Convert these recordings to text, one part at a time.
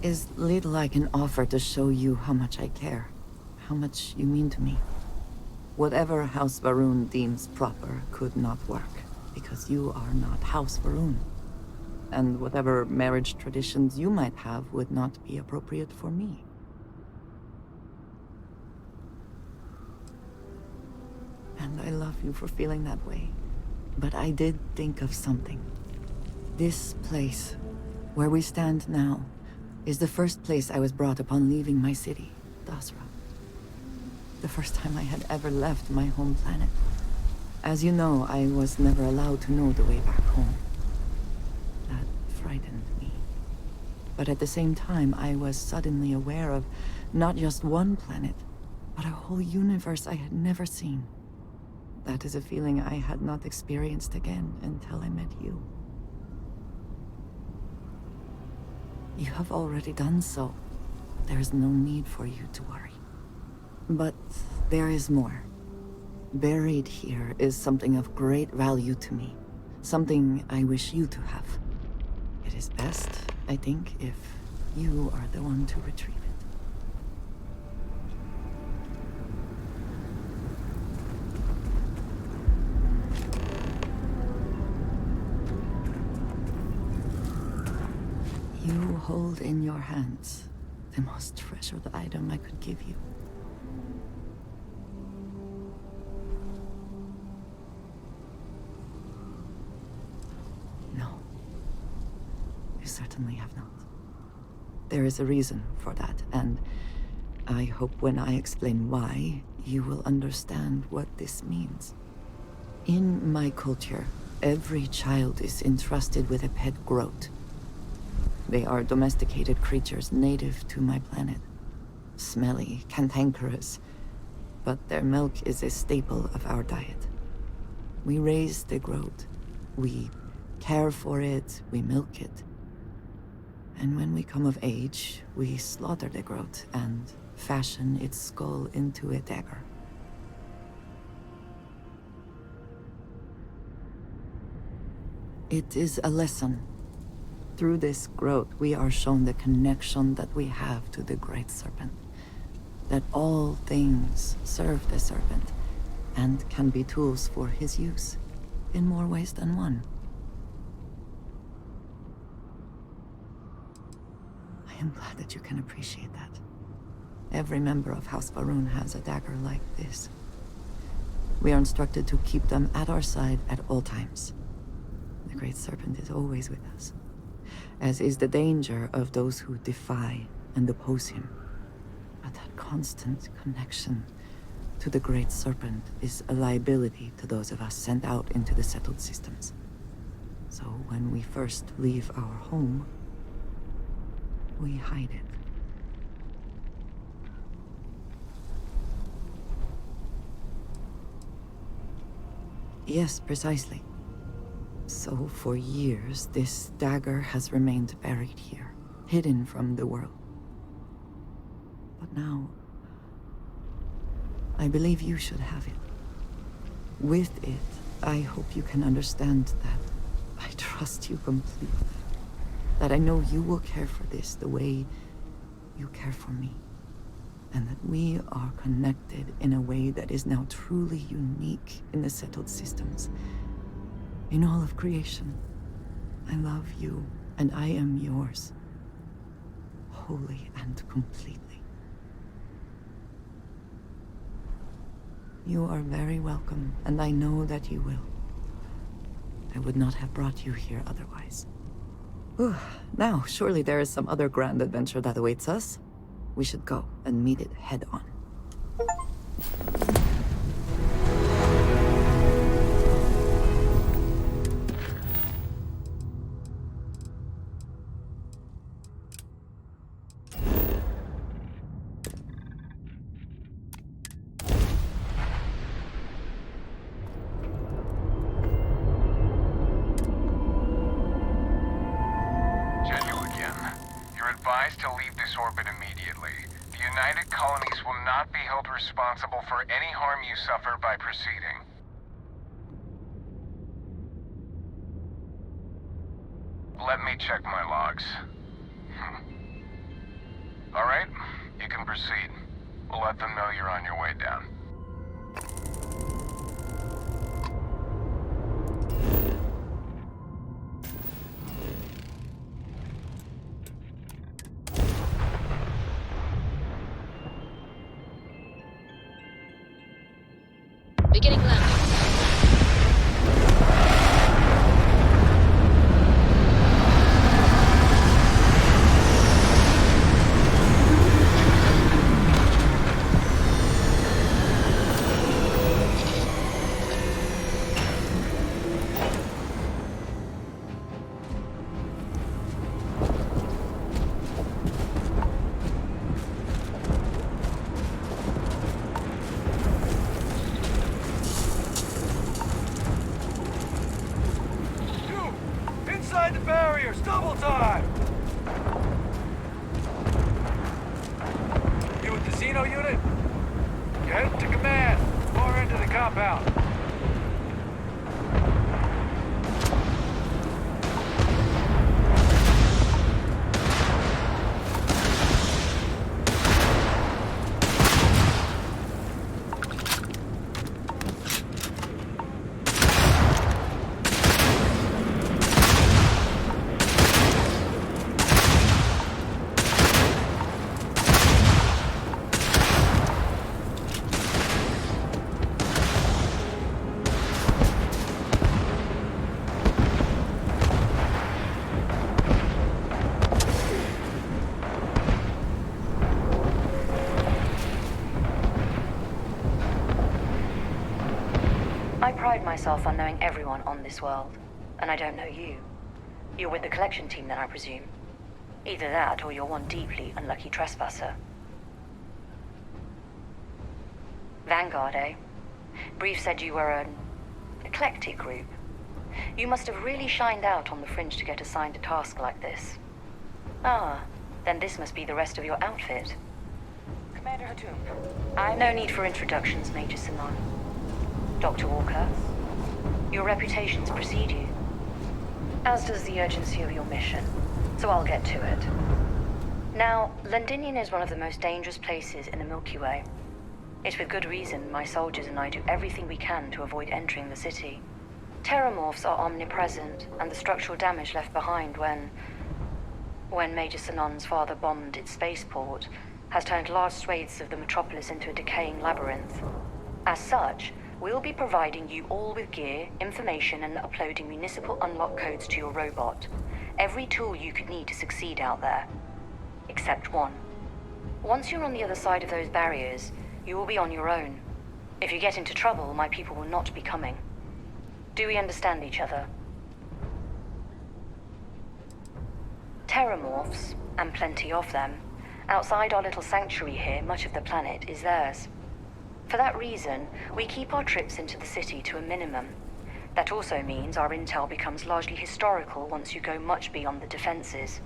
is little I can offer to show you how much I care, how much you mean to me. Whatever House Varun deems proper could not work, because you are not House Varun. And whatever marriage traditions you might have would not be appropriate for me. And I love you for feeling that way. But I did think of something. This place, where we stand now, is the first place I was brought upon leaving my city, Dasra. The first time I had ever left my home planet. As you know, I was never allowed to know the way back home. That frightened me. But at the same time, I was suddenly aware of not just one planet, but a whole universe I had never seen. That is a feeling I had not experienced again until I met you. You have already done so. There is no need for you to worry. But there is more. Buried here is something of great value to me. Something I wish you to have. It is best, I think, if you are the one to retrieve it. You hold in your hands the most treasured item I could give you. No. You certainly have not. There is a reason for that, and I hope when I explain why, you will understand what this means. In my culture, every child is entrusted with a pet groat. They are domesticated creatures native to my planet. Smelly, cantankerous, but their milk is a staple of our diet. We raise the groat. We care for it, we milk it. And when we come of age, we slaughter the groat and fashion its skull into a dagger. It is a lesson. Through this growth, we are shown the connection that we have to the Great Serpent. That all things serve the Serpent, and can be tools for his use, in more ways than one. I am glad that you can appreciate that. Every member of House Varun has a dagger like this. We are instructed to keep them at our side at all times. The Great Serpent is always with us, as is the danger of those who defy and oppose him. But that constant connection to the Great Serpent is a liability to those of us sent out into the settled systems. So when we first leave our home, we hide it. Yes, precisely. So for years, this dagger has remained buried here, hidden from the world. But now, I believe you should have it. With it, I hope you can understand that I trust you completely. That I know you will care for this the way you care for me. And that we are connected in a way that is now truly unique in the settled systems. In all of creation, I love you, and I am yours. Wholly and completely. You are very welcome, and I know that you will. I would not have brought you here otherwise. Whew. Now, surely there is some other grand adventure that awaits us. We should go and meet it head on. Advised to leave this orbit immediately. The United Colonies will not be held responsible for any harm you suffer by proceeding. Let me check my logs. All right, you can proceed. We'll let them know you're on your way down. Beginning landing. Inside the barriers, double time! You with the Xeno unit? You head to command, far end of the compound. I pride myself on knowing everyone on this world, and I don't know you. You're with the collection team then, I presume. Either that, or you're one deeply unlucky trespasser. Vanguard, eh? Brief said you were an eclectic group. You must have really shined out on the fringe to get assigned a task like this. Ah, then this must be the rest of your outfit. Commander Hatum, No need for introductions, Major Simon. Dr. Walker, your reputations precede you, as does the urgency of your mission, so I'll get to it. Now, Londinian is one of the most dangerous places in the Milky Way. It's with good reason my soldiers and I do everything we can to avoid entering the city. Terramorphs are omnipresent, and the structural damage left behind when Major Sinon's father bombed its spaceport has turned large swathes of the metropolis into a decaying labyrinth. As such, we'll be providing you all with gear, information, and uploading municipal unlock codes to your robot. Every tool you could need to succeed out there. Except one. Once you're on the other side of those barriers, you will be on your own. If you get into trouble, my people will not be coming. Do we understand each other? Terramorphs, and plenty of them, outside our little sanctuary here, much of the planet is theirs. For that reason, we keep our trips into the city to a minimum. That also means our intel becomes largely historical once you go much beyond the defenses.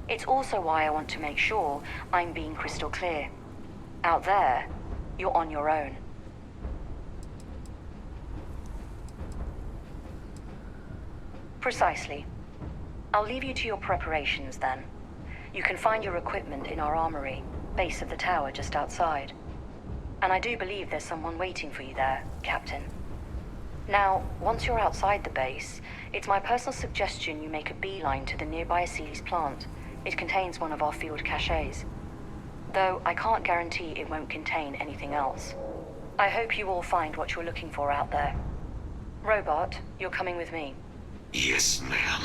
It's also why I want to make sure I'm being crystal clear. Out there, you're on your own. Precisely. I'll leave you to your preparations then. You can find your equipment in our armory, base of the tower just outside. And I do believe there's someone waiting for you there, Captain. Now, once you're outside the base, it's my personal suggestion you make a beeline to the nearby Aceles plant. It contains one of our field caches. Though I can't guarantee it won't contain anything else. I hope you all find what you're looking for out there. Robot, you're coming with me. Yes, ma'am.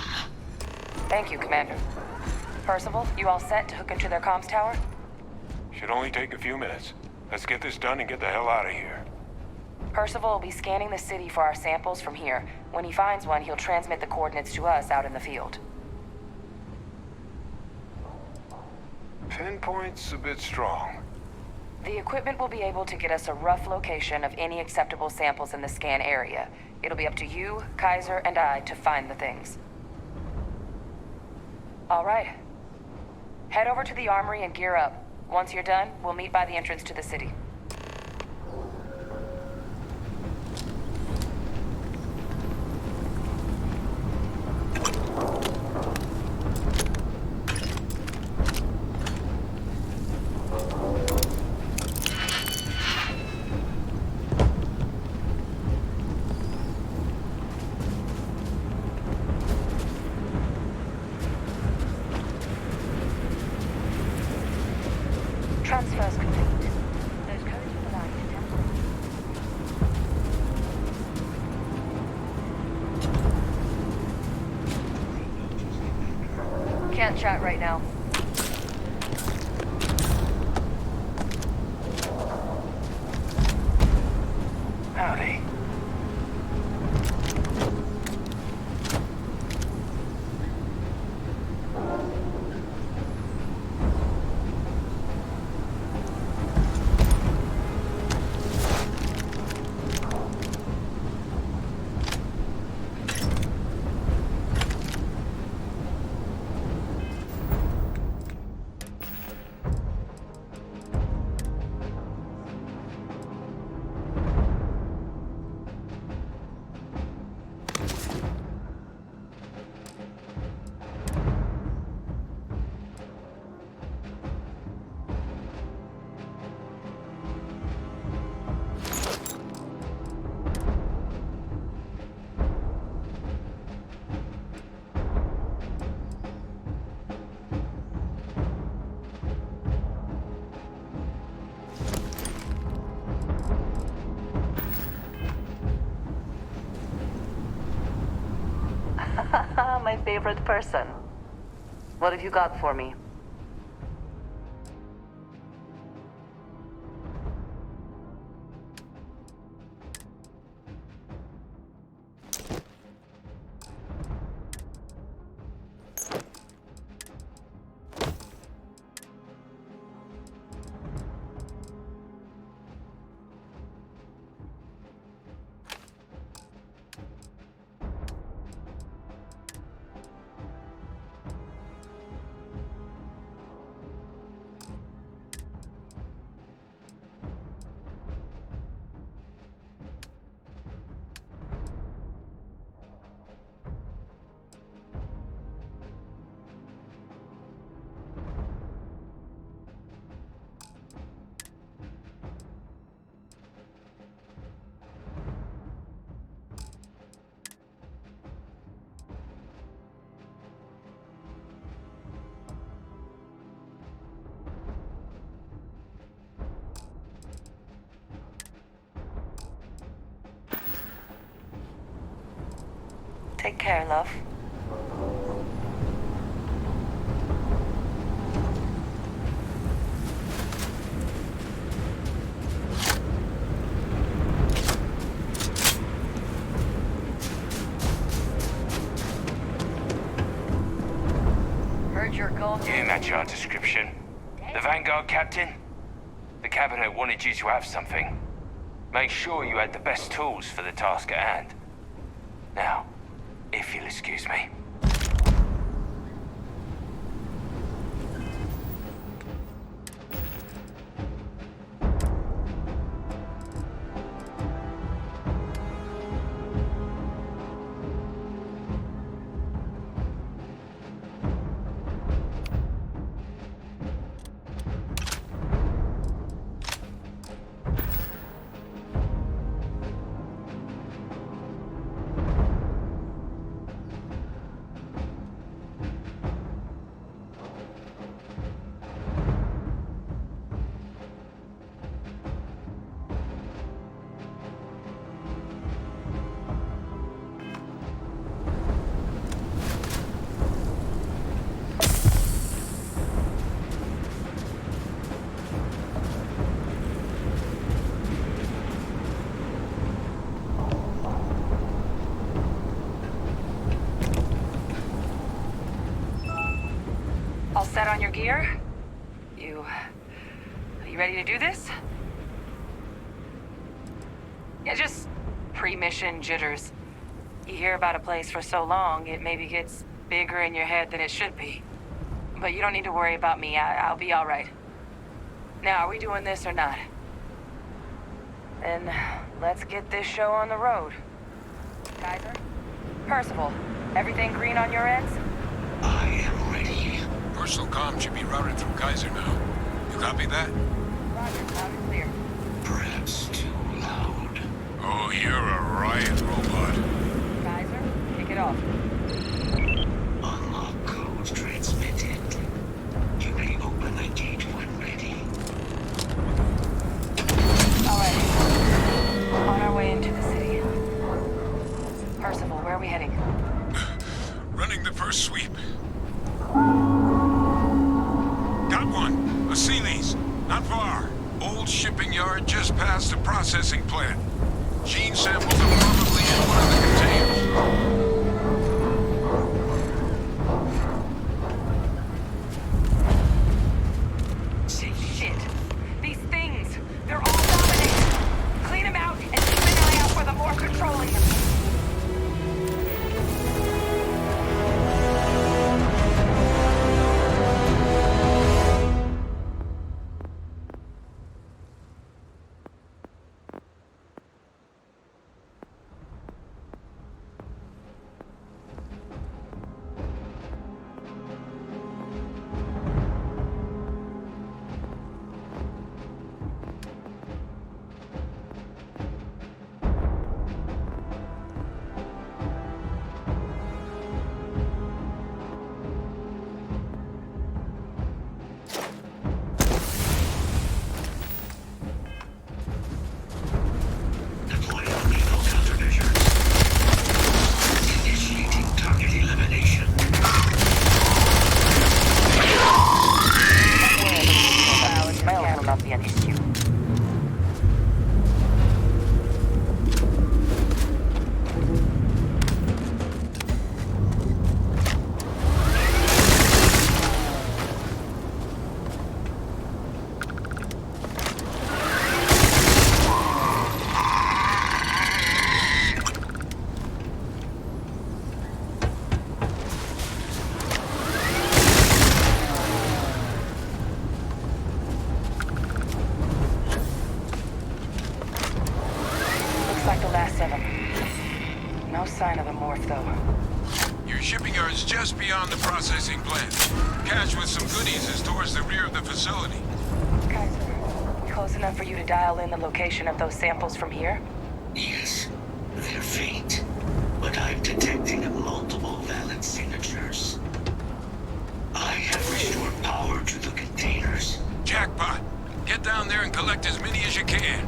thank you, Commander. Percival, you all set to hook into their comms tower? Should only take a few minutes. Let's get this done and get the hell out of here. Percival will be scanning the city for our samples from here. When he finds one, he'll transmit the coordinates to us out in the field. Pinpoint's a bit strong. The equipment will be able to get us a rough location of any acceptable samples in the scan area. It'll be up to you, Kaiser, and I to find the things. All right. Head over to the armory and gear up. Once you're done, we'll meet by the entrance to the city. Can't chat right now. Howdy. My favorite person. What have you got for me? Take care, love. Heard your goal. Yeah, match our description. The Vanguard captain? The cabinet wanted you to have something. Make sure you had the best tools for the task at hand. Now, if you'll excuse me. All set on your gear? Are you ready to do this? Yeah, just pre-mission jitters. You hear about a place for so long, it maybe gets bigger in your head than it should be. But you don't need to worry about me. I'll be all right. Now, are we doing this or not? Then let's get this show on the road. Kaiser? Percival, everything green on your ends? I am ready. Personal comm should be routed through Kaiser now. You copy that? Roger, loud and clear. Perhaps too loud. Oh, you're a riot robot. Kaiser, kick it off. Unlock code transmitted. You may open the gate when ready. All right. On our way into the city. Percival, where are we heading? Running the first sweep. processing plant. Gene samples are probably in one of the containers. Shit. These things, they're all dominated. Clean them out and keep an eye out for the more controlling them. Like the last of them. No sign of a morph, though. Your shipping yard's just beyond the processing plant. Cache with some goodies is towards the rear of the facility. Kaiser, close enough for you to dial in the location of those samples from here? Yes, they're faint, but I'm detecting multiple valid signatures. I have restored power to the containers. Jackpot! Get down there and collect as many as you can.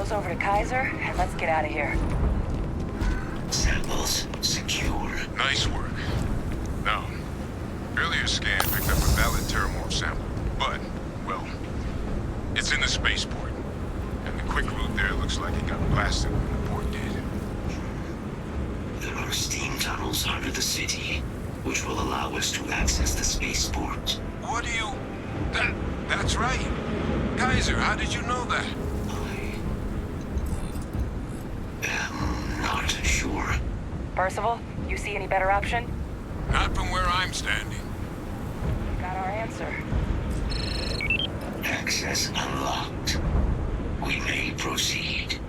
those over to Kaiser, and let's get out of here. Samples secure. Nice work. Now, earlier scan picked up a valid terramorph sample, but, well, it's in the spaceport. And the quick route there looks like it got blasted when the port did. There are steam tunnels under the city. which will allow us to access the spaceport. What do you... That's right. Kaiser, how did you know that? I am not sure. Percival, you see any better option? Not from where I'm standing. Got our answer. Access unlocked. We may proceed.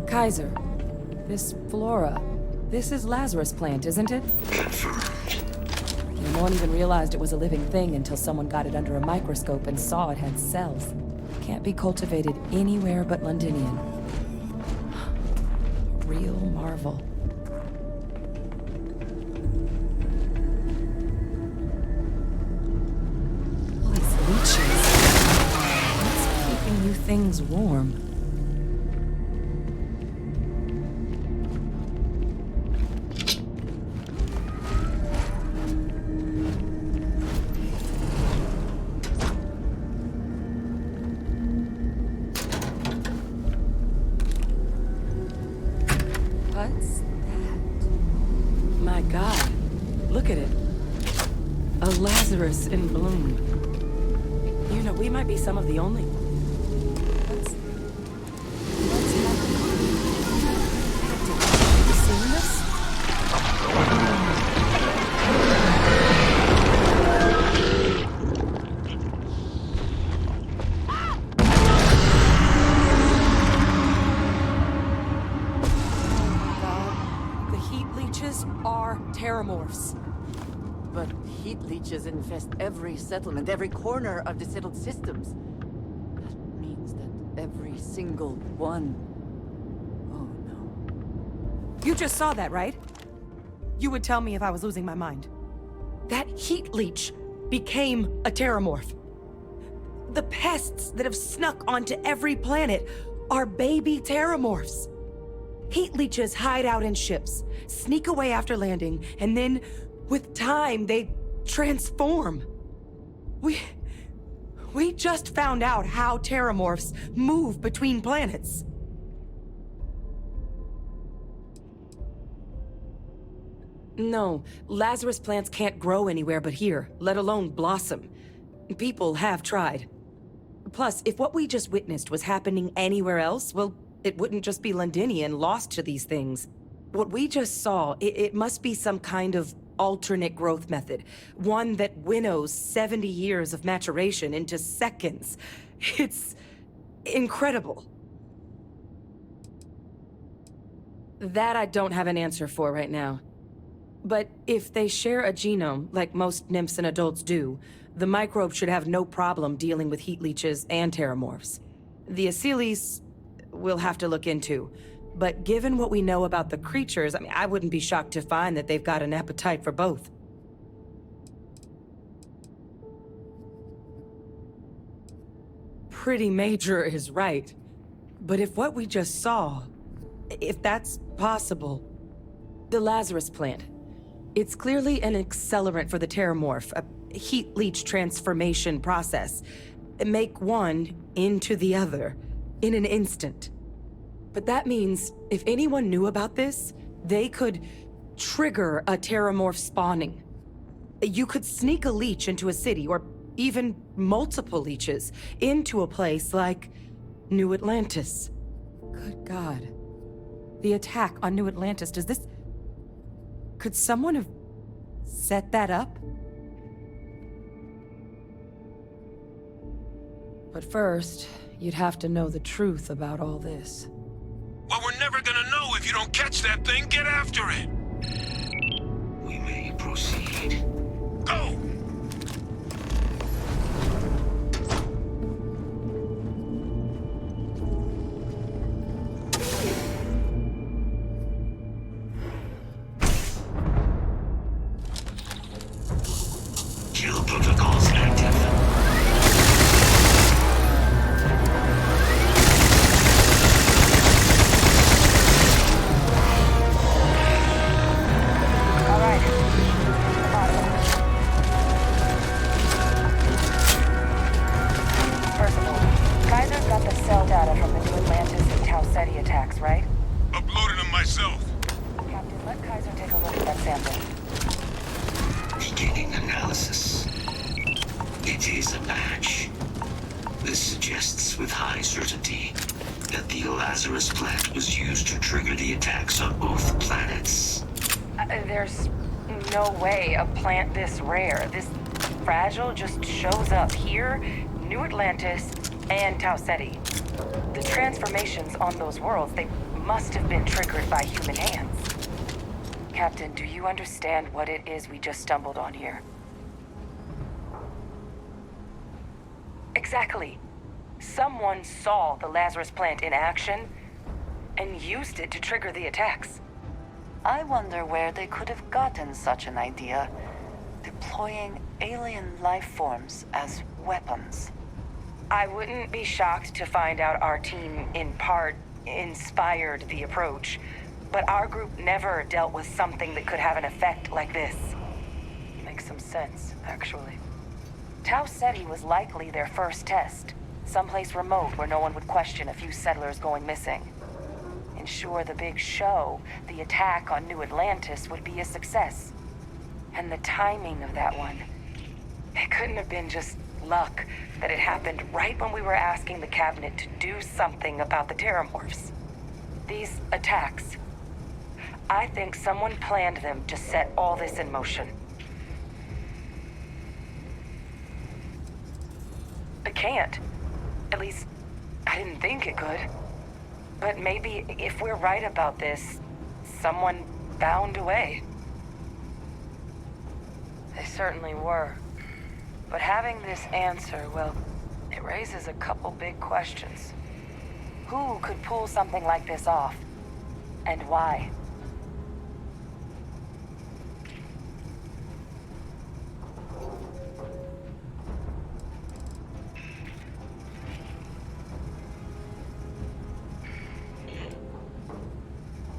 Kaiser, this flora, this is Lazarus plant, isn't it? Confirmed. No one even realized it was a living thing until someone got it under a microscope and saw it had cells. Can't be cultivated anywhere but Londinian. Real marvel. All these leeches. What's keeping you things warm? What's that? My God, look at it. A Lazarus in bloom. You know, we might be some of the only. What's happening? Have you seen this? The heat leeches are terramorphs. But heat leeches infest every settlement, every corner of the settled systems. That means that every single one... Oh no. You just saw that, right? You would tell me if I was losing my mind. That heat leech became a terramorph. The pests that have snuck onto every planet are baby terramorphs. Heat leeches hide out in ships, sneak away after landing, and then, with time, they transform. We just found out how terramorphs move between planets. No, Lazarus plants can't grow anywhere but here, let alone blossom. People have tried. Plus, if what we just witnessed was happening anywhere else, well, it wouldn't just be Londinian lost to these things. What we just saw, it must be some kind of alternate growth method. One that winnows 70 years of maturation into seconds. It's incredible. That I don't have an answer for right now. But if they share a genome, like most nymphs and adults do, the microbe should have no problem dealing with heat leeches and terramorphs. The Aciles, we'll have to look into. But given what we know about the creatures, I wouldn't be shocked to find that they've got an appetite for both. Pretty major is right. But if what we just saw, if that's possible... The Lazarus plant. It's clearly an accelerant for the terramorph, a heat leech transformation process. Make one into the other in an instant. But that means if anyone knew about this, they could trigger a terramorph spawning. You could sneak a leech into a city, or even multiple leeches, into a place like New Atlantis. Good God. The attack on New Atlantis, does this... Could someone have set that up? But first, you'd have to know the truth about all this. Well, we're never gonna know if you don't catch that thing. Get after it! Kill protocols active. All right. First of all, Kaiser's got the cell data from the New Atlantis and Tau Ceti attacks, right? Uploaded them myself. Captain, let Kaiser take a look at that sample. Beginning analysis. It is a match. This suggests with high certainty that the Lazarus plant was used to trigger the attacks on both planets. There's no way a plant this rare, this fragile, just shows up here, New Atlantis, and Tau Ceti. The transformations on those worlds, they must have been triggered by human hands. Captain, do you understand what it is we just stumbled on here? Exactly. Someone saw the Lazarus plant in action and used it to trigger the attacks. I wonder where they could have gotten such an idea, deploying alien life forms as weapons. I wouldn't be shocked to find out our team, in part, inspired the approach, but our group never dealt with something that could have an effect like this. Makes some sense, actually. Tau Ceti was likely their first test, someplace remote where no one would question a few settlers going missing. Ensure the big show, the attack on New Atlantis, would be a success. And the timing of that one, it couldn't have been just luck that it happened right when we were asking the cabinet to do something about the terramorphs. These attacks, I think someone planned them to set all this in motion. It can't. At least, I didn't think it could. But maybe if we're right about this, someone found a way. They certainly were. But having this answer, well, it raises a couple big questions. Who could pull something like this off? And why?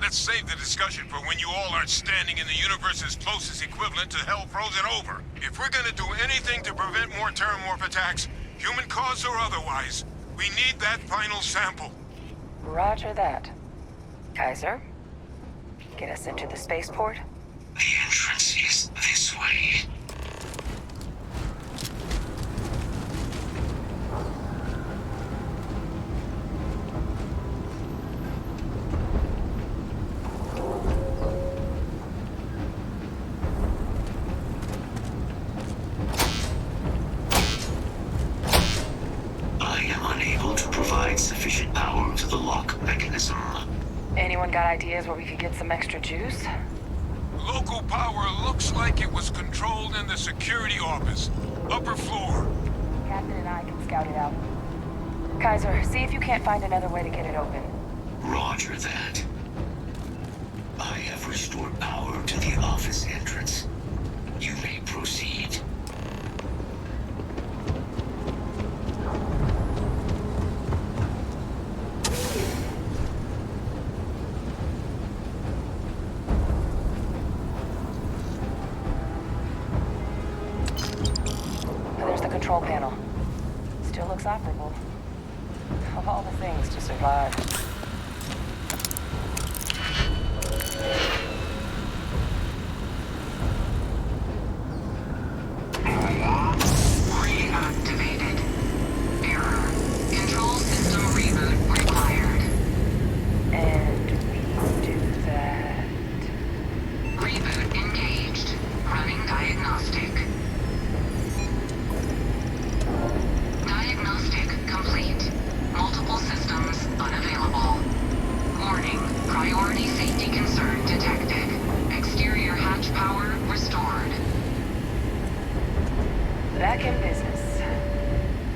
Let's save the discussion for when you all aren't standing in the universe's closest equivalent to hell frozen over. If we're gonna do anything to prevent more terramorph attacks, human cause or otherwise, we need that final sample. Roger that. Kaiser, get us into the spaceport? The entrance is this way. Sufficient power to the lock mechanism. Anyone got ideas where we could get some extra juice? Local power looks like it was controlled in the security office. Upper floor. Captain and I can scout it out. Kaiser, see if you can't find another way to get it open. Roger that. I have restored power to the office entrance. You may proceed. Control panel. Still looks operable. Of all the things to survive. Reactivated. Error. Control system reboot required. And we do that. Reboot engaged. Running diagnostic. Diagnostic complete. Multiple systems unavailable. Warning, priority safety concern detected. Exterior hatch power restored. Back in business.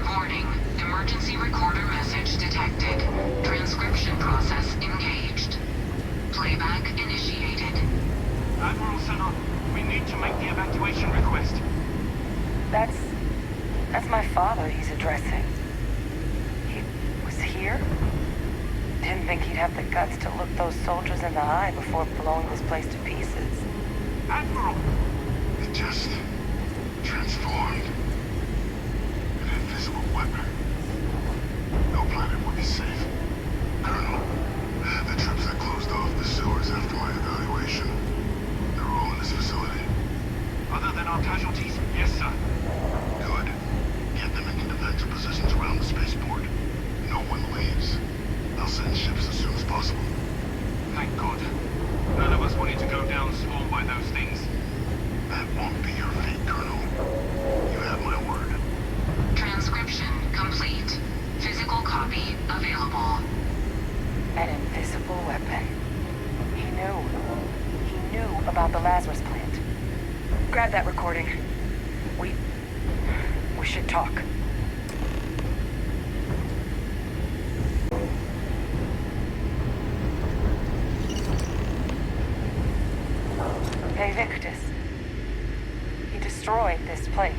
Warning, emergency recorder message detected. Transcription process engaged. Playback initiated. Admiral Senor, we need to make the evacuation request. That's my father he's addressing. He was here? Didn't think he'd have the guts to look those soldiers in the eye before blowing this place to pieces. Admiral! It just transformed. An invisible weapon. No planet would be safe. Colonel, the troops that closed off the sewers after my evaluation, they're all in this facility. Other than our casualties? Yes, sir. Good. Get them into defensive positions around the spaceport. No one leaves. I'll send ships as soon as possible. Thank God. None of us wanted to go down swarmed by those things. That won't be your fate, Colonel. You have my word. Transcription complete. Physical copy available. An invisible weapon. He knew. He knew about the Lazarus plant. Grab that recording. We should talk. Hey, Victus. He destroyed this place.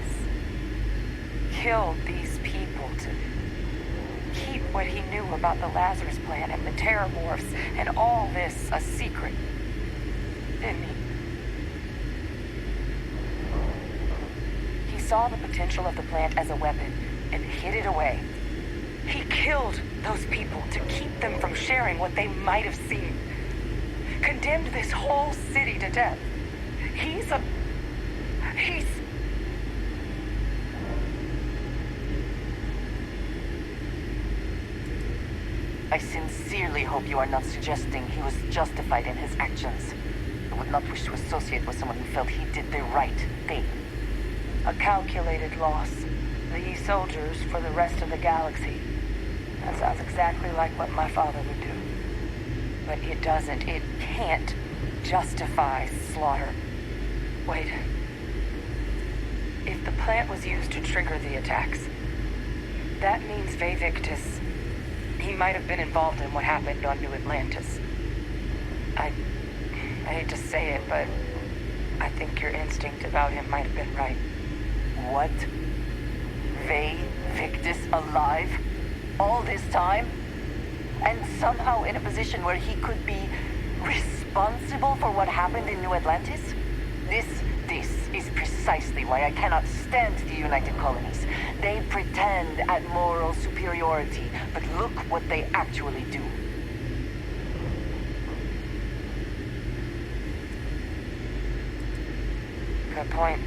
Killed these people to keep what he knew about the Lazarus plant and the Terramorphs and all this a secret. Didn't he? He saw the potential of the plant as a weapon and hid it away. He killed those people to keep them from sharing what they might have seen. Condemned this whole city to death. He's... I sincerely hope you are not suggesting he was justified in his actions. I would not wish to associate with someone who felt he did the right thing. A calculated loss. These soldiers for the rest of the galaxy. That sounds exactly like what my father would do. But it doesn't. It can't justify slaughter. Wait. If the plant was used to trigger the attacks, that means Victus. He might have been involved in what happened on New Atlantis. I hate to say it, but I think your instinct about him might have been right. What? Victus alive? All this time? And somehow in a position where he could be responsible for what happened in New Atlantis? This is precisely why I cannot stand the United Colonies. They pretend at moral superiority, but look what they actually do. Good point.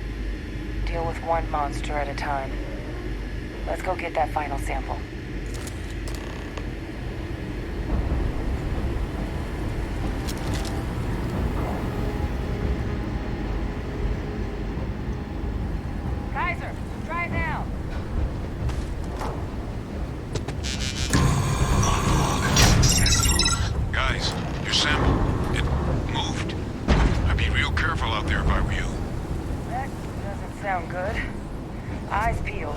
Deal with one monster at a time. Let's go get that final sample. Kaiser, try it now. Guys, your sample, it moved. I'd be real careful out there if I were you. That doesn't sound good. Eyes peeled.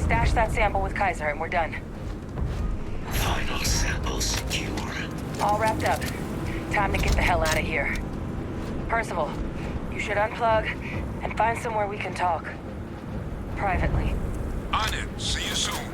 Stash that sample with Kaiser and we're done. Final sample secure. All wrapped up. Time to get the hell out of here. Percival, you should unplug and find somewhere we can talk. Privately. On it. See you soon.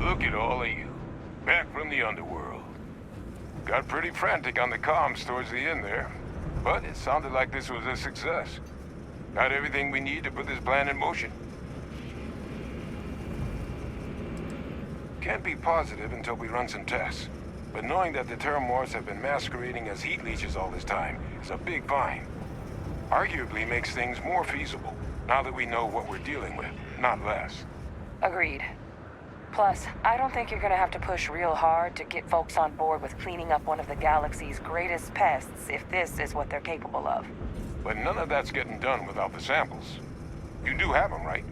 Look at all of you. Back from the underworld. Got pretty frantic on the comms towards the end there. But it sounded like this was a success. Got everything we need to put this plan in motion. Can't be positive until we run some tests. But knowing that the Terramorphs have been masquerading as heat leeches all this time is a big find. Arguably makes things more feasible, now that we know what we're dealing with, not less. Agreed. Plus, I don't think you're gonna have to push real hard to get folks on board with cleaning up one of the galaxy's greatest pests if this is what they're capable of. But none of that's getting done without the samples. You do have them, right?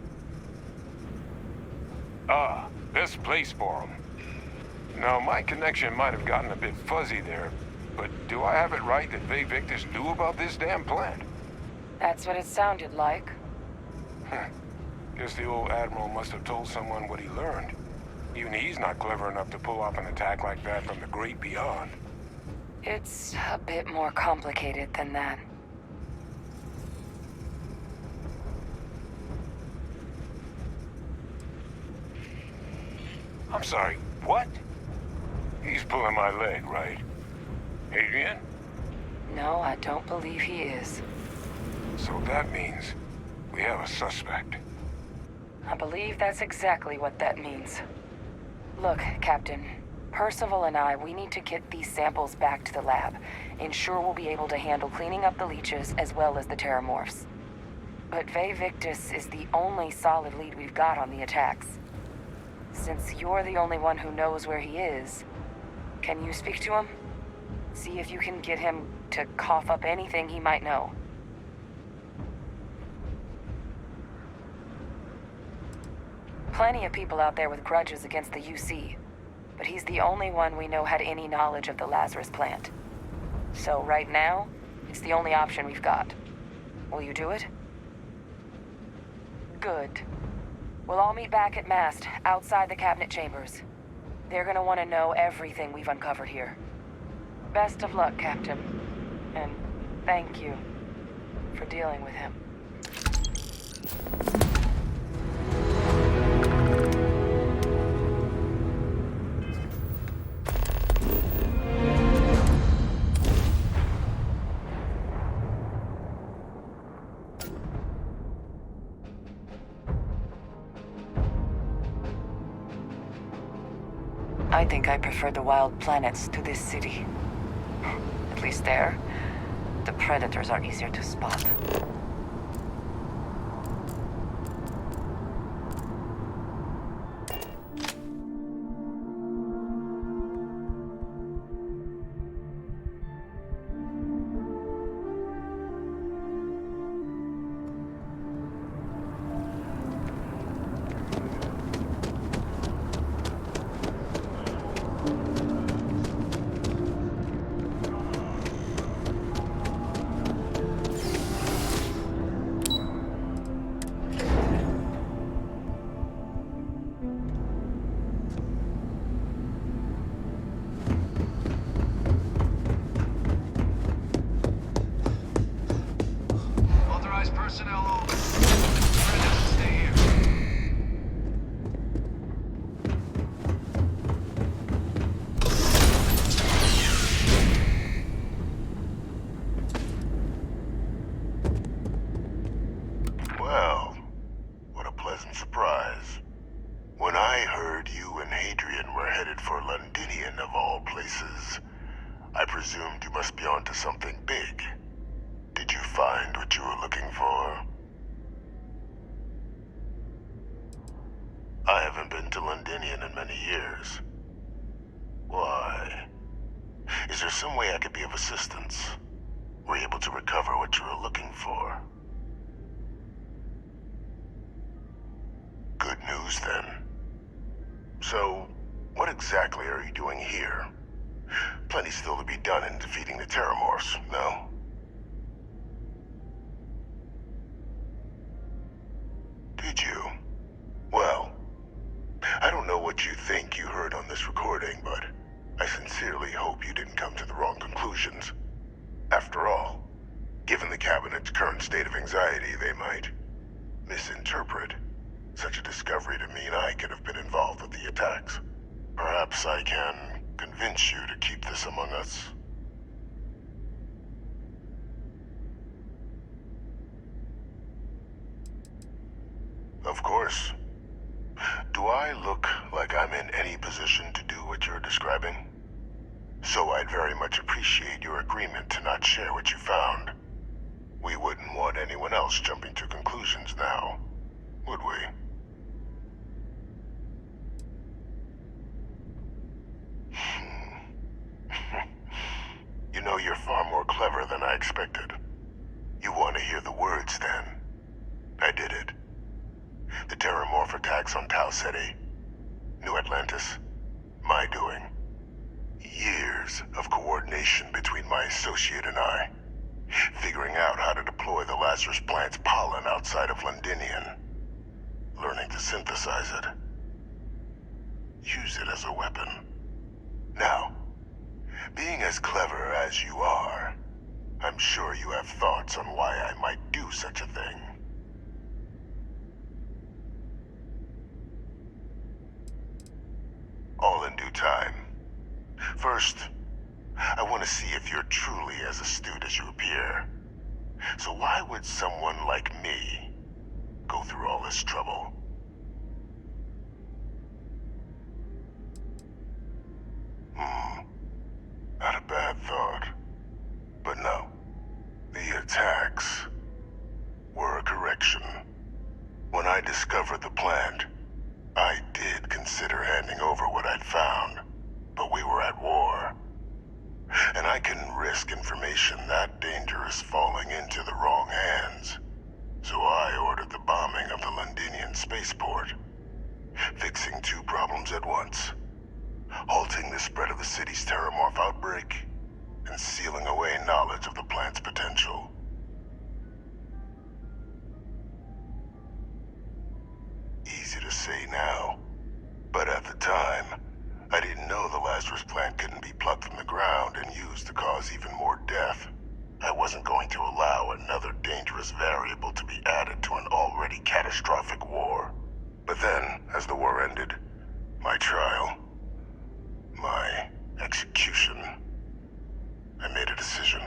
Ah, best place for them. Now, my connection might have gotten a bit fuzzy there, but do I have it right that Vae Victus knew about this damn plant? That's what it sounded like. Guess the old Admiral must have told someone what he learned. Even he's not clever enough to pull off an attack like that from the great beyond. It's a bit more complicated than that. I'm sorry, what? He's pulling my leg, right? Adrian? No, I don't believe he is. So that means we have a suspect. I believe that's exactly what that means. Look, Captain. Percival and we need to get these samples back to the lab. Ensure we'll be able to handle cleaning up the leeches as well as the Terramorphs. But Vae Victus is the only solid lead we've got on the attacks. Since you're the only one who knows where he is, can you speak to him? See if you can get him to cough up anything he might know. Plenty of people out there with grudges against the UC, but he's the only one we know had any knowledge of the Lazarus plant. So right now, it's the only option we've got. Will you do it? Good. We'll all meet back at Mast, outside the cabinet chambers. They're gonna want to know everything we've uncovered here. Best of luck, Captain. And thank you for dealing with him. I think I prefer the wild planets to this city. At least there, the predators are easier to spot. Londinian of all places. I presumed you must be onto something big. Did you find what you were looking for? I haven't been to Londinian in many years. Why? Is there some way I could be of assistance? Were you able to recover what you were looking for? Good news, then. So, what exactly are you doing here? Plenty still to be done in defeating the Terramorphs, no? Did you? Well, I don't know what you think you heard on this recording, but I sincerely hope you didn't come to the wrong conclusions. After all, given the Cabinet's current state of anxiety, they might misinterpret such a discovery to mean I could have been involved with the attacks. Perhaps I can convince you to keep this among us. Of course. Do I look like I'm in any position to do what you're describing? So I'd very much appreciate your agreement to not share what you found. We wouldn't want anyone else jumping to conclusions now, would we? You know, you're far more clever than I expected. You want to hear the words, then? I did it. The Terramorph attacks on Tau Ceti, New Atlantis, my doing. Years of coordination between my associate and I, figuring out how to deploy the Lazarus plant's pollen outside of Londinian, learning to synthesize it, use it as a weapon. Now, being as clever as you are, I'm sure you have thoughts on why I might do such a thing. All in due time. First, I want to see if you're truly as astute as you appear. So why would someone like me go through all this trouble? Not a bad thought. But no. The attacks were a correction. When I discovered the plant, I did consider handing over what I'd found, but we were at war. And I couldn't risk information that dangerous falling into the wrong hands. So I ordered the bombing of the Londinian spaceport, fixing two problems at once. Halting the spread of the city's Terramorph outbreak, and sealing away knowledge of the plant's potential. Easy to say now, but at the time, I didn't know the Lazarus plant couldn't be plucked from the ground and used to cause even more death. I wasn't going to allow another dangerous variable to be added to an already catastrophic war. But then, as the war ended, my trial, my execution, I made a decision.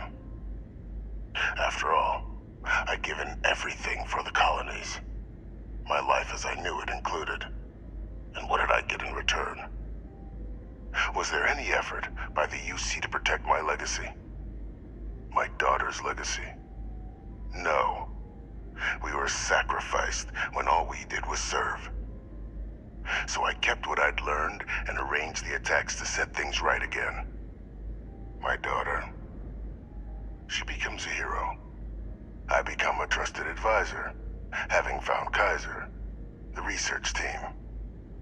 After all, I'd given everything for the colonies. My life as I knew it included. And what did I get in return? Was there any effort by the UC to protect my legacy? My daughter's legacy? No. We were sacrificed when all we did was serve. So I kept what I'd learned and arranged the attacks to set things right again. My daughter, she becomes a hero. I become a trusted advisor, having found Kaiser, the research team,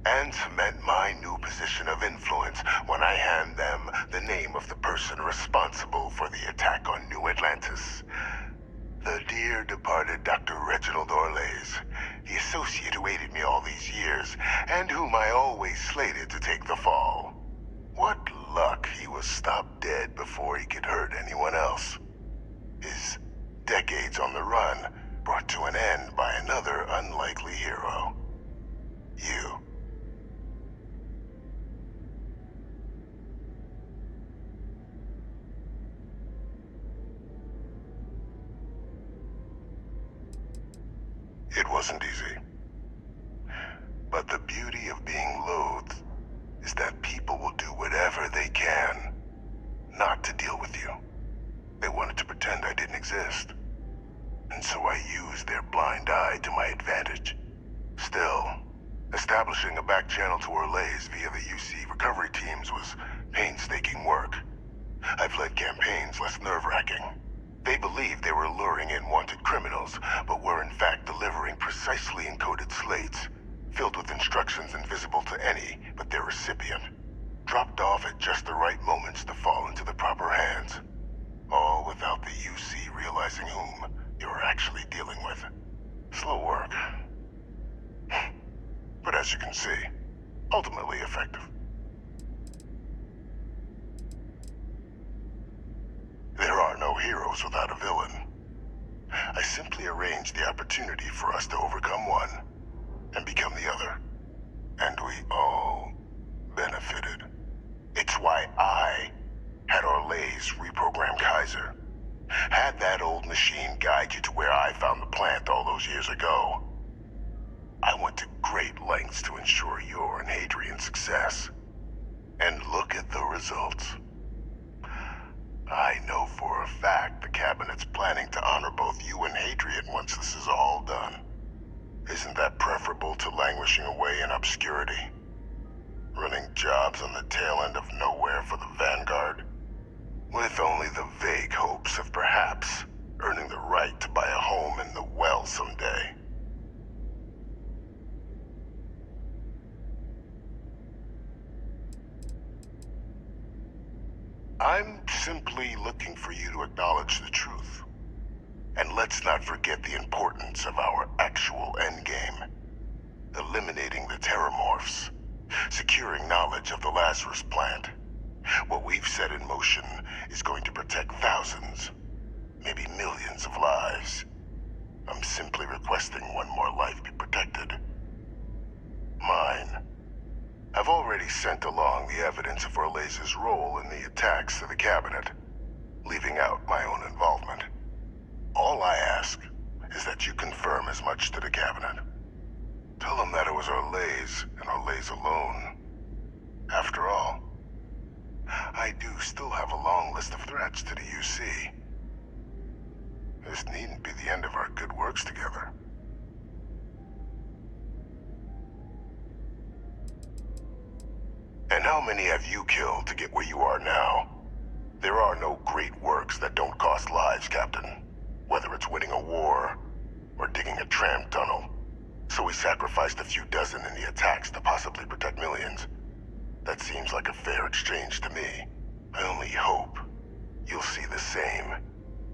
and cement my new position of influence when I hand them the name of the person responsible for the attack on New Atlantis. The dear departed Dr. Reginald Orlays, the associate who aided me all these years, and whom I always slated to take the fall. What luck he was stopped dead before he could hurt anyone else. His decades on the run brought to an end by another unlikely hero. You. It wasn't easy. But the beauty of being loathed is that people will do whatever where they can not to deal with you. They wanted to pretend I didn't exist. And so I used their blind eye to my advantage. Still, establishing a back channel to Orlays via the UC recovery teams was painstaking work. I've led campaigns less nerve-wracking. They believed they were luring in wanted criminals, but were in fact delivering precisely encoded slates, filled with instructions invisible to any but their recipient, dropped off at just the right moments to fall into the proper hands. All without the UC realizing whom you were actually dealing with. Slow work. But as you can see, ultimately effective. There are no heroes without a villain. I simply arranged the opportunity for us to overcome one and become the other. And we all benefited. It's why I had Orlays reprogram Kaiser. Had that old machine guide you to where I found the plant all those years ago. I went to great lengths to ensure your and Hadrian's success. And look at the results. I know for a fact the Cabinet's planning to honor both you and Hadrian once this is all done. Isn't that preferable to languishing away in obscurity? Running jobs on the tail end of nowhere for the Vanguard? With only the vague hopes of perhaps earning the right to buy a home in the well someday. I'm simply looking for you to acknowledge the truth. And let's not forget the importance of our actual endgame. Eliminating the Terramorphs. Securing knowledge of the Lazarus plant. What we've set in motion is going to protect thousands, maybe millions of lives. I'm simply requesting one more life be protected. Mine. I've already sent along the evidence of Orlays' role in the attacks to the Cabinet, leaving out my own involvement. All I ask is that you confirm as much to the Cabinet. Tell them that it was Orlays and Orlays alone. After all, I do still have a long list of threats to the UC. This needn't be the end of our good works together. And how many have you killed to get where you are now? There are no great works that don't cost lives, Captain. Whether it's winning a war, or digging a tram tunnel. So we sacrificed a few dozen in the attacks to possibly protect millions. That seems like a fair exchange to me. I only hope you'll see the same,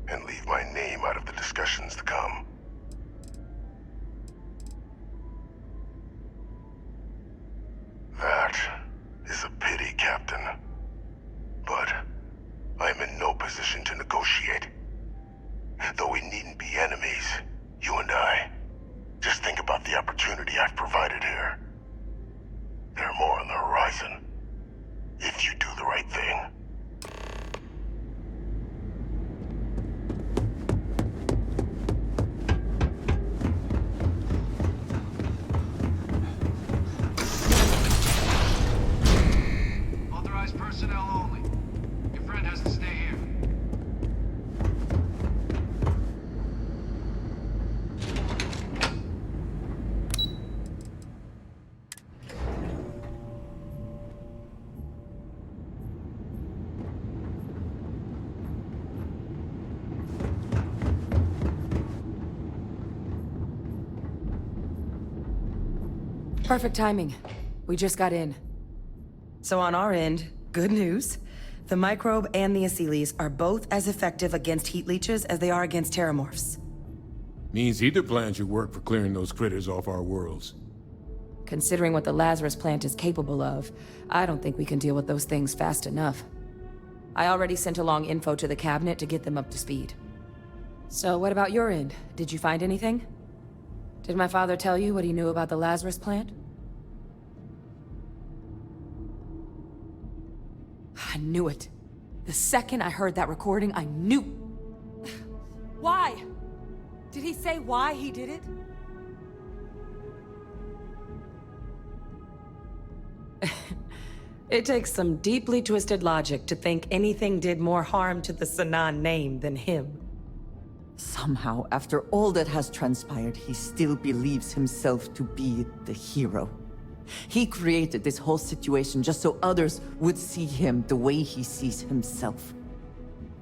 and leave my name out of the discussions to come. That is a pity, Captain. But I'm in no position to negotiate. Though we needn't be enemies, you and I. Just think about the opportunity I've provided here. There are more on the horizon. If you do the right thing. Authorized personnel only. Your friend has to stay here. Perfect timing. We just got in. So on our end, good news. The microbe and the acyles are both as effective against heat leeches as they are against terramorphs. Means either plan should work for clearing those critters off our worlds. Considering what the Lazarus plant is capable of, I don't think we can deal with those things fast enough. I already sent along info to the Cabinet to get them up to speed. So what about your end? Did you find anything? Did my father tell you what he knew about the Lazarus plant? I knew it. The second I heard that recording, I knew. Why? Did he say why he did it? It takes some deeply twisted logic to think anything did more harm to the Sanan name than him. Somehow, after all that has transpired, he still believes himself to be the hero. He created this whole situation just so others would see him the way he sees himself.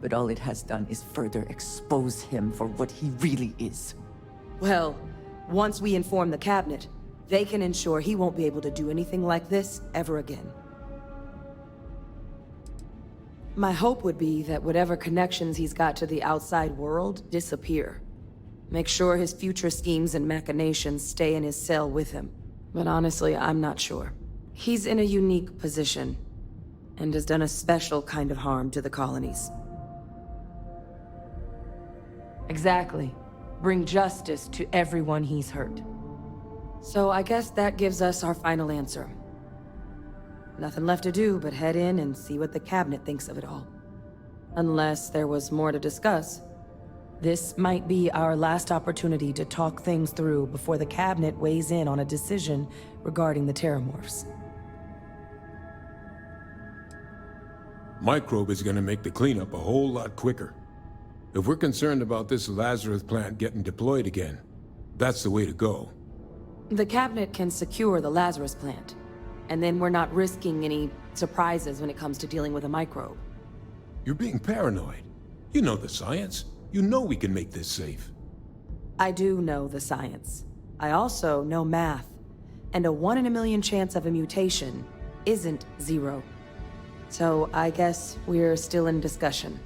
But all it has done is further expose him for what he really is. Well, once we inform the cabinet, they can ensure he won't be able to do anything like this ever again. My hope would be that whatever connections he's got to the outside world disappear. Make sure his future schemes and machinations stay in his cell with him. But honestly, I'm not sure. He's in a unique position, and has done a special kind of harm to the colonies. Exactly. Bring justice to everyone he's hurt. So I guess that gives us our final answer. Nothing left to do but head in and see what the cabinet thinks of it all. Unless there was more to discuss. This might be our last opportunity to talk things through before the cabinet weighs in on a decision regarding the Terramorphs. Microbe is gonna make the cleanup a whole lot quicker. If we're concerned about this Lazarus plant getting deployed again, that's the way to go. The cabinet can secure the Lazarus plant, and then we're not risking any surprises when it comes to dealing with a microbe. You're being paranoid. You know the science. You know we can make this safe. I do know the science. I also know math. And a 1 in a million chance of a mutation isn't 0. So I guess we're still in discussion.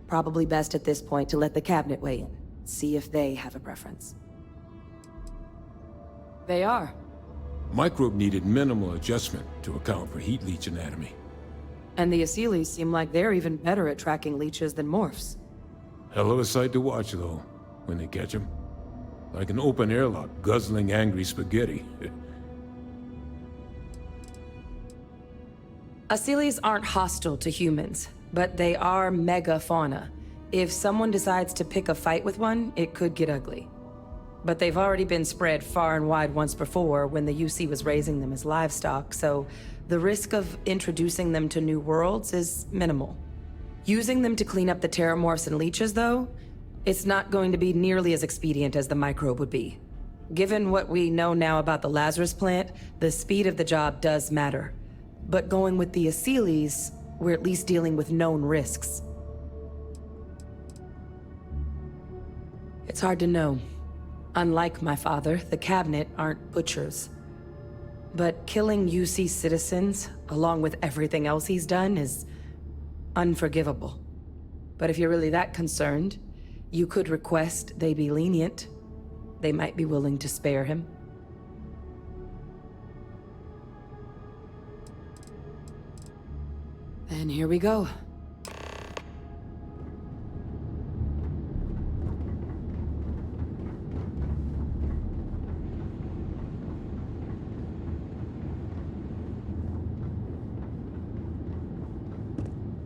Probably best at this point to let the cabinet weigh in, see if they have a preference. They are. Microbe needed minimal adjustment to account for heat leech anatomy. And the Asylees seem like they're even better at tracking leeches than morphs. Hell of a sight to watch, though, when they catch them. Like an open airlock guzzling angry spaghetti. Asylees aren't hostile to humans, but they are megafauna. If someone decides to pick a fight with one, it could get ugly. But they've already been spread far and wide once before when the UC was raising them as livestock, so the risk of introducing them to new worlds is minimal. Using them to clean up the Terramorphs and leeches, though, it's not going to be nearly as expedient as the microbe would be. Given what we know now about the Lazarus plant, the speed of the job does matter. But going with the Asylees, we're at least dealing with known risks. It's hard to know. Unlike my father, the cabinet aren't butchers. But killing UC citizens, along with everything else he's done, is unforgivable. But if you're really that concerned, you could request they be lenient. They might be willing to spare him. Then here we go.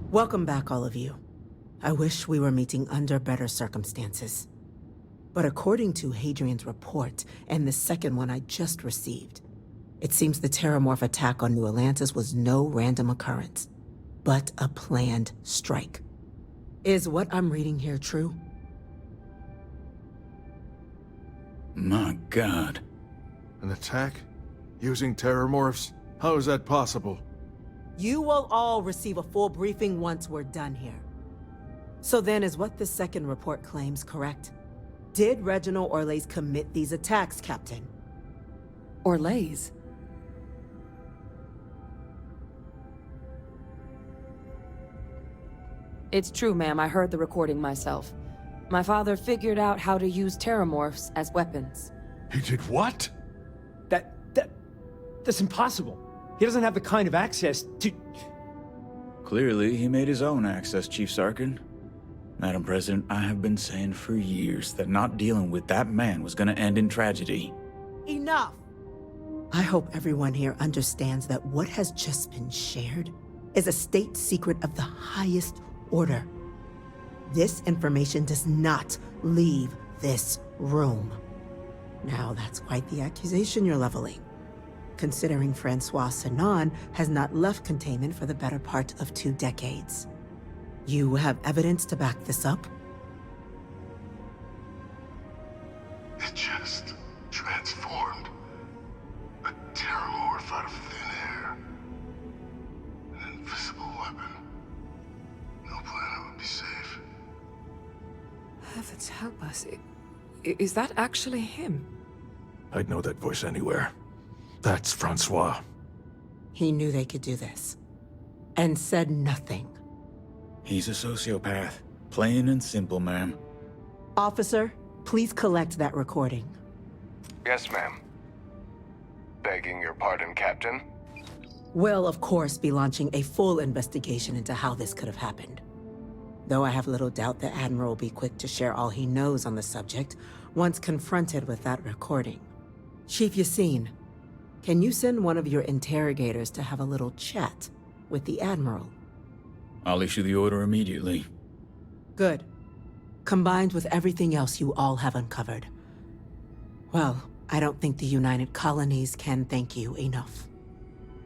Welcome back, all of you. I wish we were meeting under better circumstances. But according to Hadrian's report, and the second one I just received, it seems the Terramorph attack on New Atlantis was no random occurrence, but a planned strike. Is what I'm reading here true? My God. An attack? Using Terramorphs? How is that possible? You will all receive a full briefing once we're done here. So then, is what the second report claims correct? Did Reginald Orlays commit these attacks, Captain? Orlays? It's true, ma'am. I heard the recording myself. My father figured out how to use Terramorphs as weapons. He did what? That's impossible. He doesn't have the kind of access to... Clearly, he made his own access, Chief Sarkin. Madam President, I have been saying for years that not dealing with that man was gonna end in tragedy. Enough! I hope everyone here understands that what has just been shared is a state secret of the highest order. This information does not leave this room. Now, that's quite the accusation you're leveling. considering Francois Sinon has not left containment for the better part of 2 decades. You have evidence to back this up? It just transformed. A terramorph out of thin air. An invisible weapon. No planet would be safe. Heavens help us. Is that actually him? I'd know that voice anywhere. That's Francois. He knew they could do this. And said nothing. He's a sociopath. Plain and simple, ma'am. Officer, please collect that recording. Yes, ma'am. Begging your pardon, Captain. We'll, of course, be launching a full investigation into how this could have happened. Though I have little doubt the Admiral will be quick to share all he knows on the subject once confronted with that recording. Chief Yassine, can you send one of your interrogators to have a little chat with the Admiral? I'll issue the order immediately. Good. Combined with everything else you all have uncovered. Well, I don't think the United Colonies can thank you enough.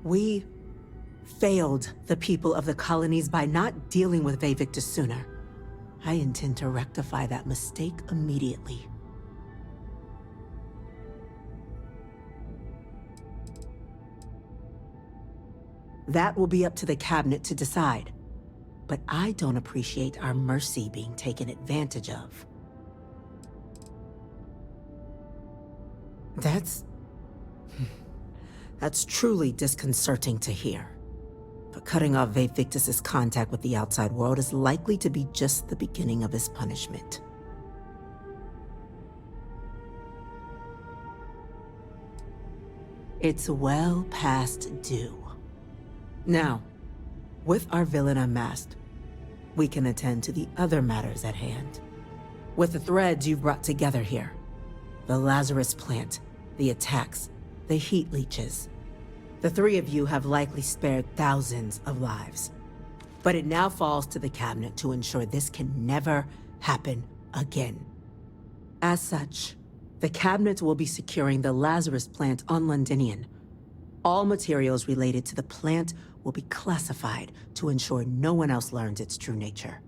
We failed the people of the colonies by not dealing with Vivictus sooner. I intend to rectify that mistake immediately. That will be up to the cabinet to decide. But I don't appreciate our mercy being taken advantage of. That's truly disconcerting to hear. But cutting off Vivictus's contact with the outside world is likely to be just the beginning of his punishment. It's well past due. Now, with our villain unmasked, we can attend to the other matters at hand. With the threads you've brought together here, the Lazarus plant, the attacks, the heat leeches, the 3 of you have likely spared thousands of lives. But it now falls to the cabinet to ensure this can never happen again. As such, the cabinet will be securing the Lazarus plant on Londinian. All materials related to the plant will be classified to ensure no one else learns its true nature.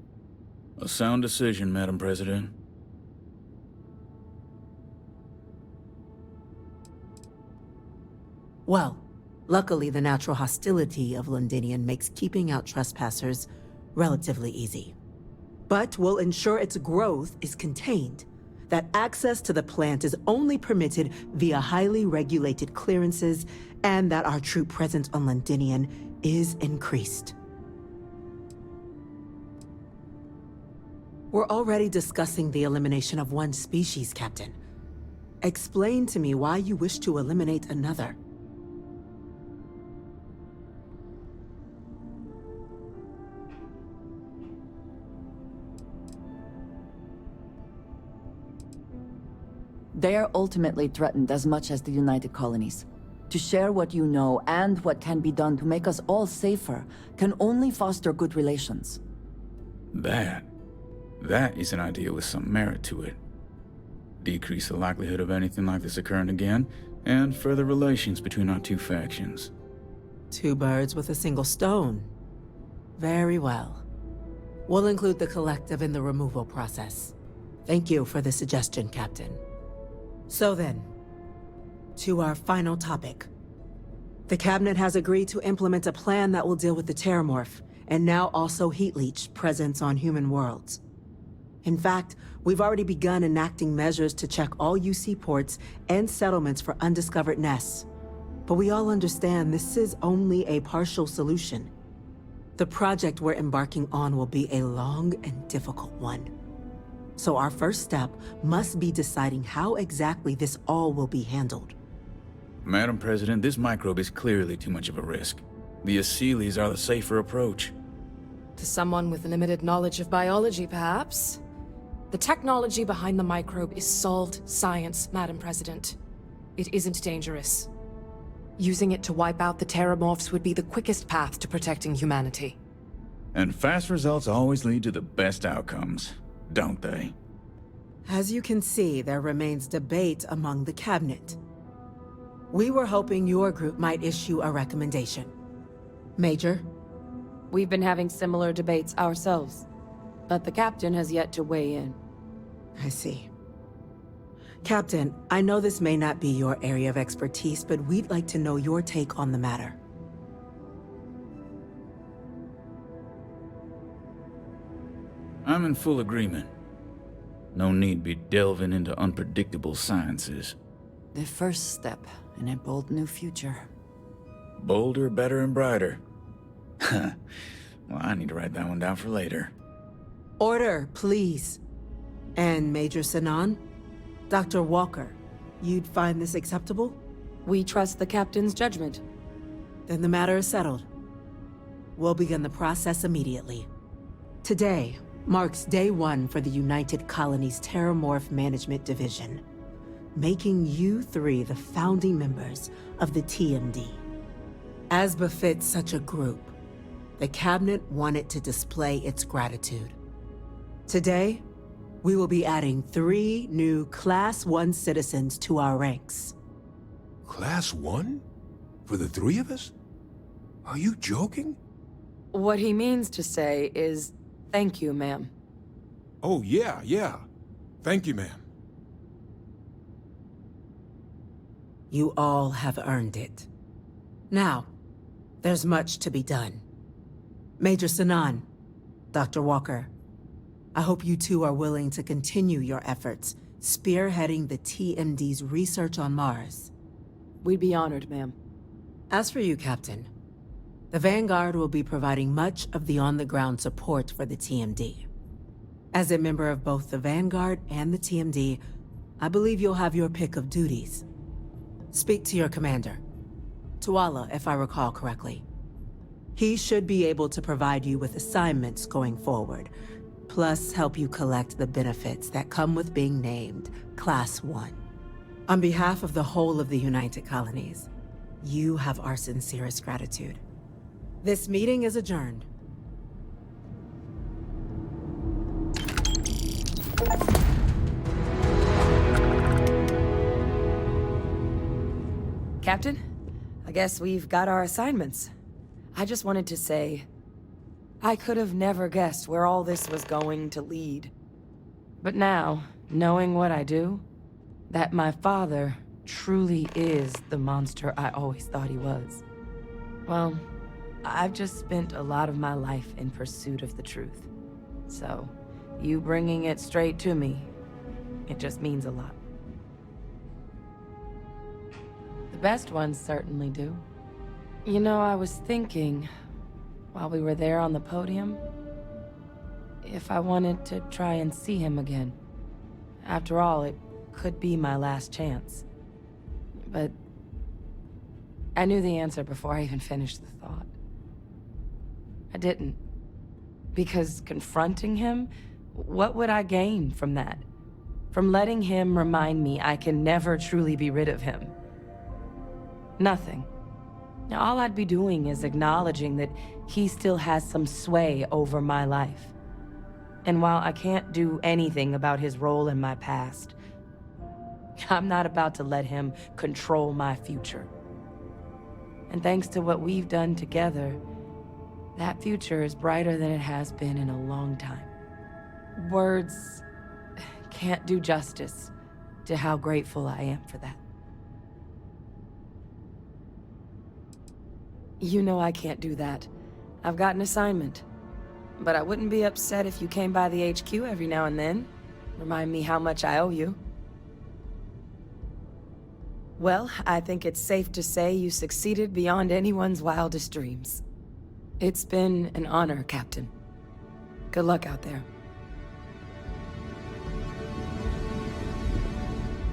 A sound decision, Madam President. Well, luckily the natural hostility of Londinian makes keeping out trespassers relatively easy. But we'll ensure its growth is contained, that access to the plant is only permitted via highly regulated clearances, and that our troop presence on Londinian is increased. We're already discussing the elimination of one species, Captain. Explain to me why you wish to eliminate another. They are ultimately threatened as much as the United Colonies. To share what you know and what can be done to make us all safer can only foster good relations. That is an idea with some merit to it. Decrease the likelihood of anything like this occurring again, and further relations between our 2 factions. 2 birds with a single stone. Very well. We'll include the collective in the removal process. Thank you for the suggestion, Captain. So then, to our final topic. The cabinet has agreed to implement a plan that will deal with the Terramorph, and now also Heat Leech presence on human worlds. In fact, we've already begun enacting measures to check all UC ports and settlements for undiscovered nests. But we all understand this is only a partial solution. The project we're embarking on will be a long and difficult one. So our first step must be deciding how exactly this all will be handled. Madam President, this microbe is clearly too much of a risk. The Aseles are the safer approach. To someone with limited knowledge of biology, perhaps? The technology behind the microbe is solved science, Madam President. It isn't dangerous. Using it to wipe out the Terramorphs would be the quickest path to protecting humanity. And fast results always lead to the best outcomes, don't they? As you can see, there remains debate among the cabinet. We were hoping your group might issue a recommendation. Major? We've been having similar debates ourselves, but the captain has yet to weigh in. I see. Captain, I know this may not be your area of expertise, but we'd like to know your take on the matter. I'm in full agreement. No need be delving into unpredictable sciences. The first step in a bold new future. Bolder, better, and brighter. Well, I need to write that one down for later. Order, please. And Major Sinan? Dr. Walker, you'd find this acceptable? We trust the captain's judgment. Then the matter is settled. We'll begin the process immediately. Today marks day 1 for the United Colonies Terramorph Management Division, making you 3 the founding members of the TMD. As befits such a group, the Cabinet wanted to display its gratitude. Today, we will be adding 3 new Class 1 citizens to our ranks. Class 1? For the 3 of us? Are you joking? What he means to say is, thank you, ma'am. Oh, yeah. Thank you, ma'am. You all have earned it. Now, there's much to be done. Major Sinan, Dr. Walker, I hope you two are willing to continue your efforts, spearheading the TMD's research on Mars. We'd be honored, ma'am. As for you, Captain, the Vanguard will be providing much of the on-the-ground support for the TMD. As a member of both the Vanguard and the TMD, I believe you'll have your pick of duties. Speak to your commander, Tuala, if I recall correctly. He should be able to provide you with assignments going forward, plus help you collect the benefits that come with being named Class 1. On behalf of the whole of the United Colonies, you have our sincerest gratitude. This meeting is adjourned. Captain, I guess we've got our assignments. I just wanted to say, I could have never guessed where all this was going to lead. But now, knowing what I do, that my father truly is the monster I always thought he was. Well, I've just spent a lot of my life in pursuit of the truth. So, you bringing it straight to me, it just means a lot. The best ones certainly do. You know, I was thinking, while we were there on the podium, if I wanted to try and see him again. After all, it could be my last chance. But I knew the answer before I even finished the thought. I didn't. Because confronting him, what would I gain from that? From letting him remind me I can never truly be rid of him? Nothing. Now, all I'd be doing is acknowledging that he still has some sway over my life. And while I can't do anything about his role in my past, I'm not about to let him control my future. And thanks to what we've done together, that future is brighter than it has been in a long time. Words can't do justice to how grateful I am for that. You know I can't do that. I've got an assignment. But I wouldn't be upset if you came by the HQ every now and then. Remind me how much I owe you. Well, I think it's safe to say you succeeded beyond anyone's wildest dreams. It's been an honor, Captain. Good luck out there.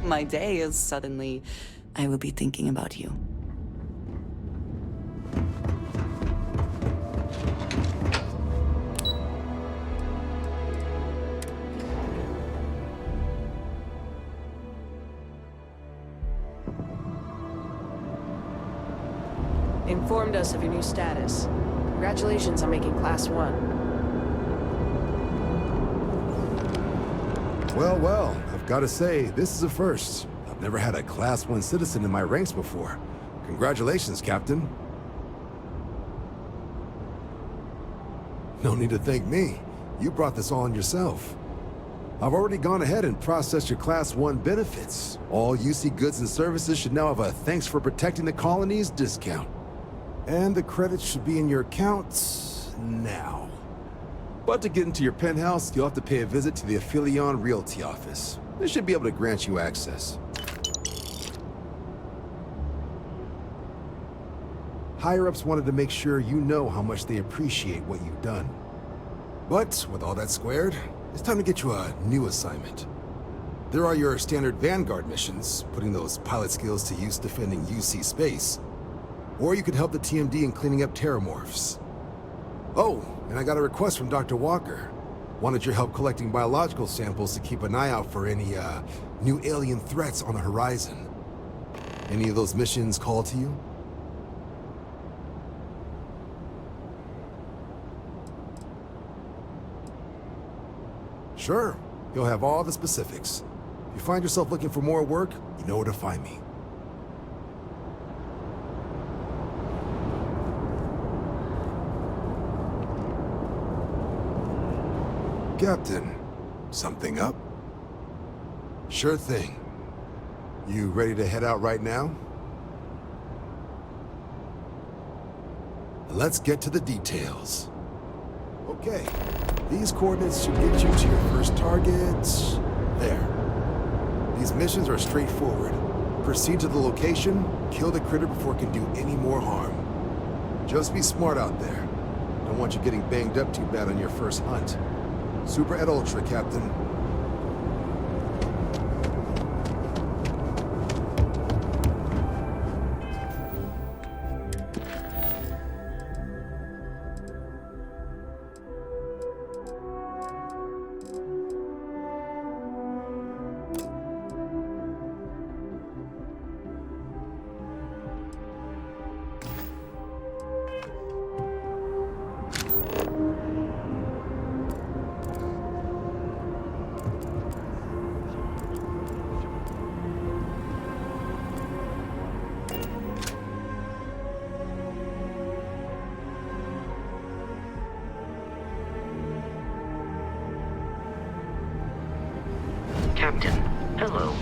My day is suddenly, I will be thinking about you. Informed us of your new status. Congratulations on making Class 1. Well, I've got to say, this is a first. Never had a Class 1 citizen in my ranks before. Congratulations, Captain. No need to thank me. You brought this all on yourself. I've already gone ahead and processed your Class 1 benefits. All UC goods and services should now have a thanks for protecting the colonies discount. And the credits should be in your accounts now. But to get into your penthouse, you'll have to pay a visit to the Aphelion Realty office. They should be able to grant you access. Higher-ups wanted to make sure you know how much they appreciate what you've done. But with all that squared, it's time to get you a new assignment. There are your standard Vanguard missions, putting those pilot skills to use defending UC space. Or you could help the TMD in cleaning up terramorphs. Oh, and I got a request from Dr. Walker. Wanted your help collecting biological samples to keep an eye out for any, new alien threats on the horizon. Any of those missions call to you? Sure. You'll have all the specifics. If you find yourself looking for more work, you know where to find me. Captain, something up? Sure thing. You ready to head out right now? Let's get to the details. Okay, these coordinates should get you to your first target. There. These missions are straightforward. Proceed to the location, kill the critter before it can do any more harm. Just be smart out there. Don't want you getting banged up too bad on your first hunt. Super et Ultra, Captain. Captain, hello.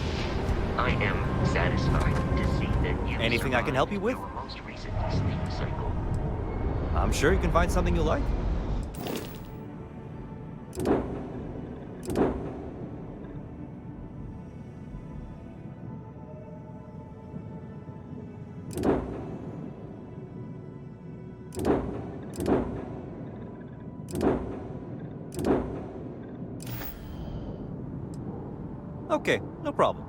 I am satisfied to see that you Anything I can help you with? your most recent sleep cycle. I'm sure you can find something you like. Okay, no problem.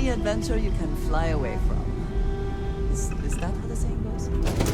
adventure you can fly away from. Is that how the saying goes?